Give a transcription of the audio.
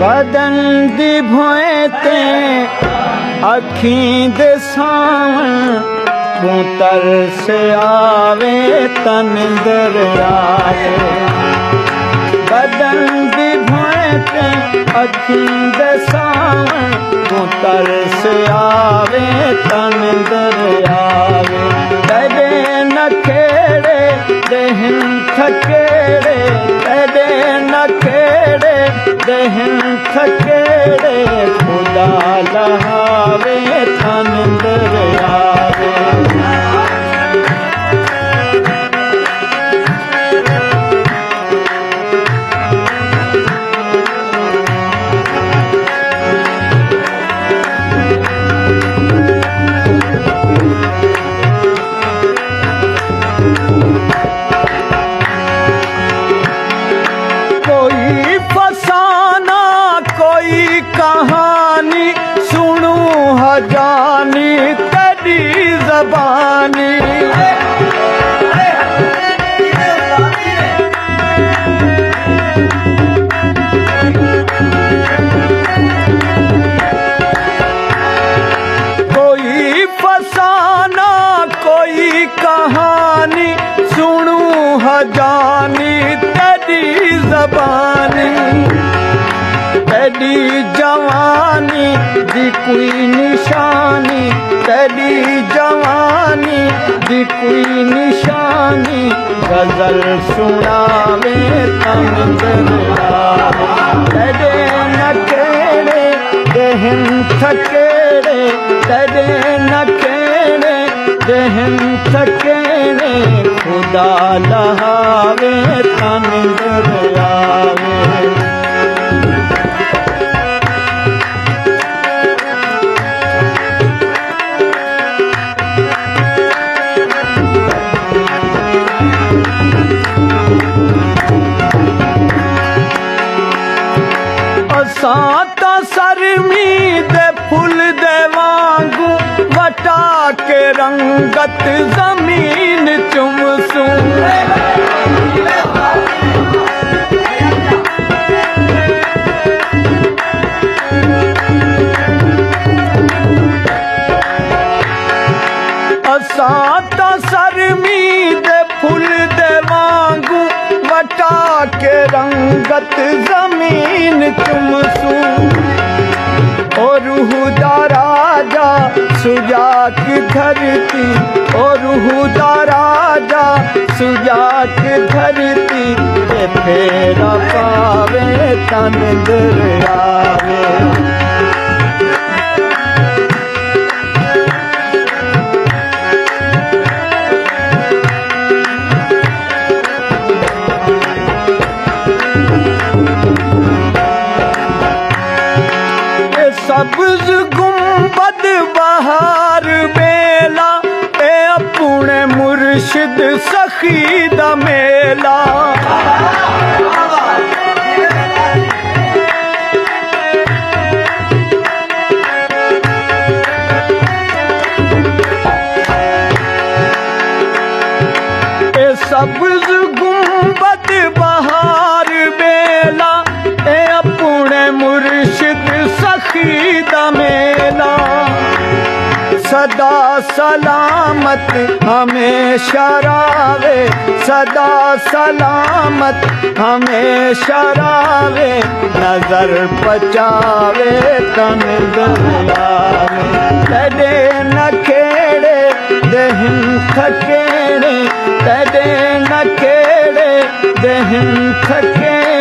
बदन दी भोए ते अखीं दे सावण तू तरस आवे तन दरियाए बदन दी भोए ते अखीं दे सावण तू तरस आवे तन दरियाए तेरे नखेड़े देहन थकेड़े तेरे नखेड़े देहन थकेड़े खुदा लहावे तन दरियाए कहानी सुनू हजानी तेरी ज़बानी कोई फसाना कोई कहानी सुनू हजानी तेरी ज़बानी तेरी जवानी दी कोई निशानी तेरी जवानी दी कोई निशानी गजल सुनावे तन दरियाए तेरे नखेड़े देहन थकेड़े तेरे नखेड़े देहन थकेड़े खुदा लहावे तन दरियाए साता सरमी दे फुल दे वांगू वटा के रंगत जमीन चुमसू साता सरमी दे फुल दे वांगू वटा के रंगत जमीन चुमसू ओ रूह दा राजा सुजा की धरती ओ रूह दा राजा सुजा की धरती ते फेरा पावे तन दरियाए सब्ज गुंबद बहार बेला ए अपने मुर्शिद सखी दा मेला ए सब्ज गुंबद बहार बेला ए अपने मुर्शिद सखी दा मेला सदा सलामत हमेशा रावे सदा सलामत हमेशा रावे नजर बचावे तन दरियाए तेरे नखेड़े देहन थकेड़े तेरे नखेड़े देहन थकेड़े